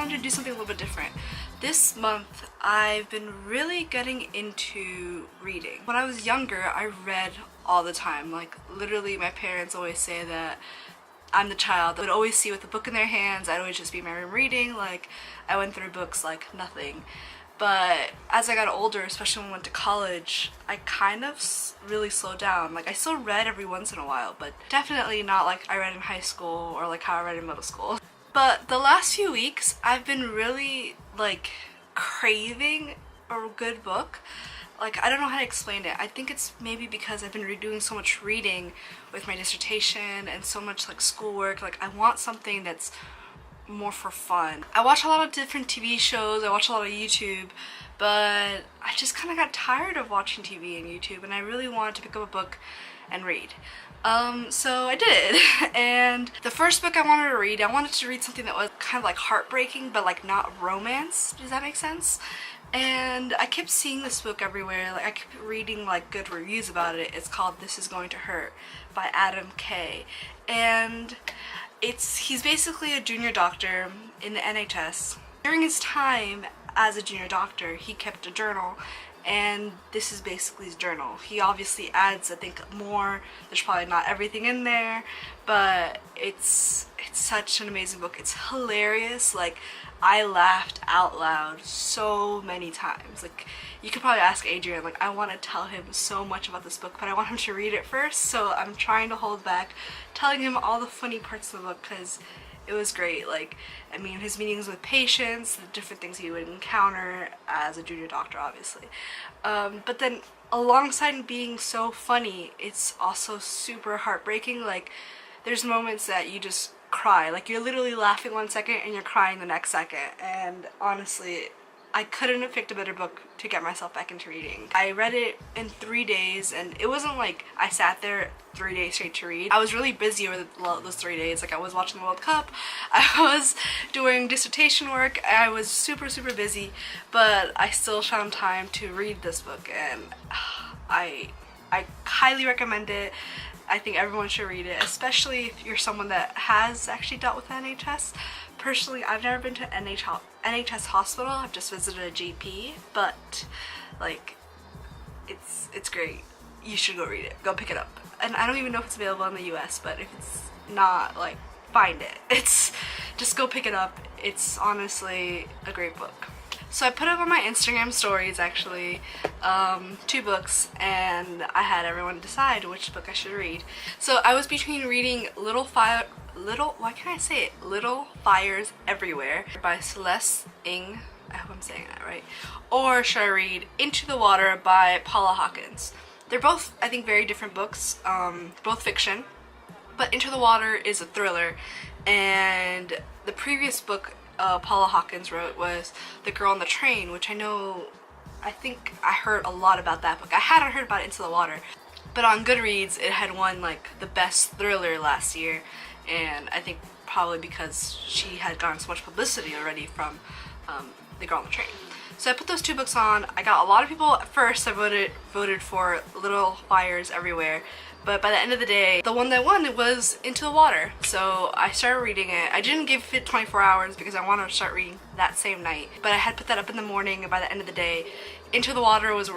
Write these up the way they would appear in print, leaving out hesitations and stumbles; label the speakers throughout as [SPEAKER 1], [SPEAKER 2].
[SPEAKER 1] wanted to do something a little bit different. This month, I've been really getting into reading. When I was younger, I read all the time. Like, literally, my parents always say that I'm the child that would always see with a book in their hands. I'd always just be in my room reading. Like, I went through books like nothing. But as I got older, especially when I went to college, I kind of really slowed down. Like, I still read every once in a while, but definitely not like I read in high school or like how I read in middle school. But the last few weeks, I've been really like craving a good book. Like, I don't know how to explain it. I think it's maybe because I've been doing so much reading with my dissertation and so much like schoolwork. Like, I want something that's more for fun. I watch a lot of different TV shows, I watch a lot of YouTube, but I just kind of got tired of watching TV and YouTube, and I really wanted to pick up a book and read. So I did. And the first book I wanted to read something that was kind of like heartbreaking, but like not romance. Does that make sense? And I kept seeing this book everywhere. Like, I kept reading like good reviews about it. It's called This Is Going to Hurt by Adam Kay. And he's basically a junior doctor in the NHS. During his time as a junior doctor, he kept a journal, and this is basically his journal. He obviously adds, I think, more. There's probably not everything in there, but it's such an amazing book. It's hilarious. Like, I laughed out loud so many times. Like, you could probably ask Adrian. Like, I want to tell him so much about this book, but I want him to read it first, so I'm trying to hold back telling him all the funny parts of the book because it was great. Like, I mean, his meetings with patients, the different things he would encounter as a junior doctor, obviously. But then alongside being so funny, it's also super heartbreaking. Like, there's moments that you just cry. Like, you're literally laughing one second and you're crying the next second. And honestly, I couldn't have picked a better book to get myself back into reading. I read it in 3 days, and it wasn't like I sat there 3 days straight to read. I was really busy over those 3 days. Like, I was watching the World Cup, I was doing dissertation work, I was super busy, but I still found time to read this book, and I highly recommend it. I think everyone should read it, especially if you're someone that has actually dealt with the NHS. Personally, I've never been to NHS hospital. I've just visited a GP, but like, it's great. You should go read it. Go pick it up. And I don't even know if it's available in the US, but if it's not, like, find it. Just go pick it up. It's honestly a great book. So I put up on my Instagram stories, actually, 2 books, and I had everyone decide which book I should read. So I was between reading Little Fires Everywhere by Celeste Ng, I hope I'm saying that right, or should I read Into the Water by Paula Hawkins. They're both, I think, very different books, both fiction, but Into the Water is a thriller, and the previous book Paula Hawkins wrote was The Girl on the Train, which I think I heard a lot about that book. I hadn't heard about Into the Water, but on Goodreads it had won like the best thriller last year, and I think probably because she had gotten so much publicity already from The Girl on the Train. So I put those 2 books on. I got a lot of people at first. I voted for Little Fires Everywhere, but by the end of the day, the one that won, it was Into the Water. So I started reading it. I didn't give it 24 hours because I wanted to start reading that same night, but I had put that up in the morning, and by the end of the day, Into the Water was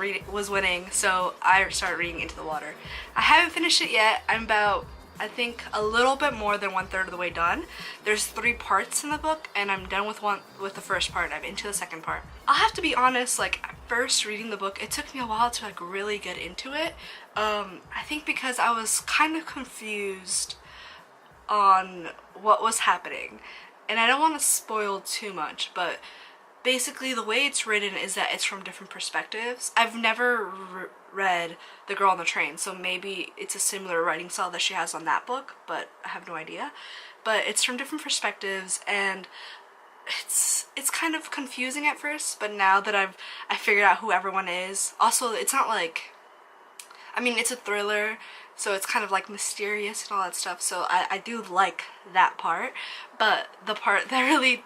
[SPEAKER 1] winning, so I started reading Into the Water. I haven't finished it yet. I'm about, I think, a little bit more than 1/3 of the way done. There's 3 parts in the book, and I'm done with the first part. I'm into the second part. I'll have to be honest, like, at first reading the book, it took me a while to like really get into it. I think because I was kind of confused on what was happening, and I don't want to spoil too much, but basically the way it's written is that it's from different perspectives. I've never read The Girl on the Train, so maybe it's a similar writing style that she has on that book, but I have no idea. But it's from different perspectives, and it's kind of confusing at first, but now that I figured out who everyone is. Also, it's not like, I mean, it's a thriller, so it's kind of like mysterious and all that stuff, so I do like that part, but the part that really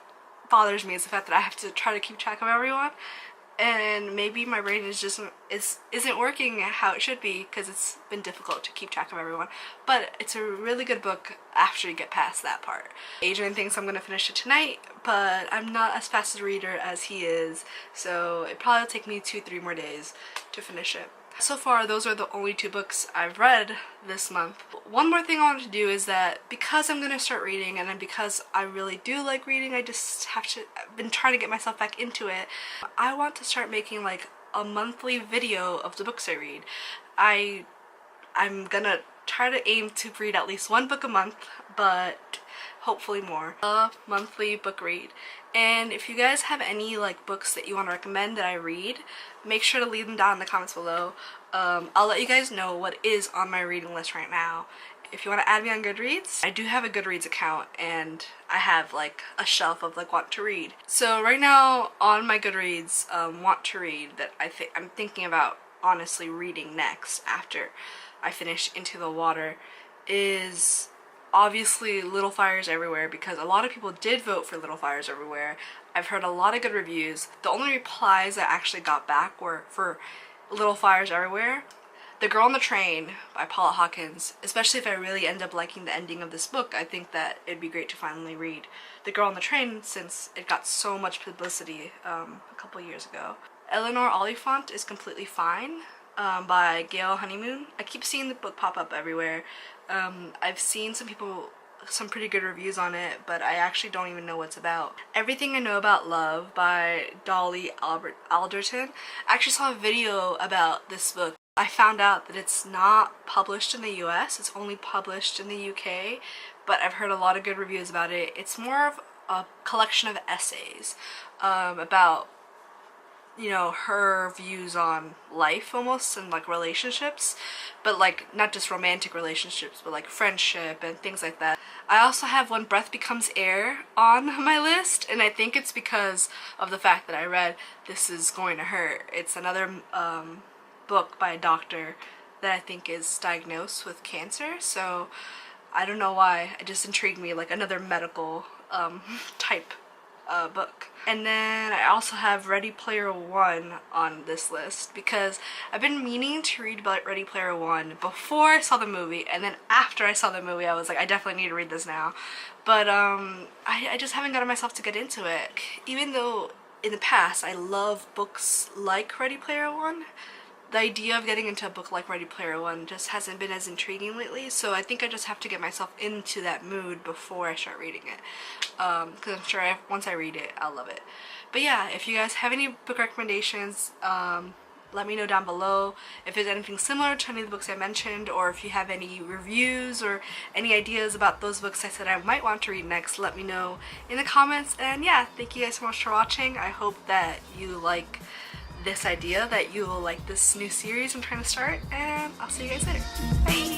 [SPEAKER 1] bothers me is the fact that I have to try to keep track of everyone. and maybe my brain isn't working how it should be because it's been difficult to keep track of everyone. But it's a really good book after you get past that part. Adrian thinks I'm gonna finish it tonight, but I'm not as fast a reader as he is, so it probably will take me 2-3 more days to finish it. So far, those are the only 2 books I've read this month. One more thing I wanted to do is that because I'm gonna start reading, and then because I really do like reading, I've been trying to get myself back into it. I want to start making like a monthly video of the books I read. I'm gonna try to aim to read at least 1 book a month, but hopefully more. A monthly book read. And if you guys have any like books that you want to recommend that I read, make sure to leave them down in the comments below. I'll let you guys know what is on my reading list right now. If you want to add me on Goodreads, I do have a Goodreads account, and I have like a shelf of like want to read. So right now on my Goodreads want to read that I'm thinking about honestly reading next after I finish Into the Water is obviously Little Fires Everywhere, because a lot of people did vote for Little Fires Everywhere. I've heard a lot of good reviews. The only replies I actually got back were for Little Fires Everywhere. The Girl on the Train by Paula Hawkins, especially if I really end up liking the ending of this book, I think that it'd be great to finally read The Girl on the Train since it got so much publicity a couple years ago. Eleanor Oliphant is Completely Fine by Gail Honeymoon. I keep seeing the book pop up everywhere. I've seen some pretty good reviews on it, but I actually don't even know what it's about. Everything I Know About Love by Dolly Alderton. I actually saw a video about this book. I found out that it's not published in the US, it's only published in the UK, but I've heard a lot of good reviews about it. It's more of a collection of essays about, you know, her views on life almost, and like relationships, but like not just romantic relationships, but like friendship and things like that. I also have When Breath Becomes Air on my list, and I think it's because of the fact that I read This Is Going to Hurt. It's another book by a doctor that I think is diagnosed with cancer, so I don't know why, it just intrigued me, like another medical type book. And then I also have Ready Player One on this list because I've been meaning to read about Ready Player One before I saw the movie, and then after I saw the movie I was like, I definitely need to read this now. But I just haven't gotten myself to get into it. Even though in the past I love books like Ready Player One, the idea of getting into a book like Ready Player One just hasn't been as intriguing lately, so I think I just have to get myself into that mood before I start reading it. Because I'm sure once I read it, I'll love it. But yeah, if you guys have any book recommendations, let me know down below. If there's anything similar to any of the books I mentioned, or if you have any reviews or any ideas about those books I said I might want to read next, let me know in the comments. And yeah, thank you guys so much for watching. I hope that you like this idea, that you will like this new series I'm trying to start, and I'll see you guys later. Bye!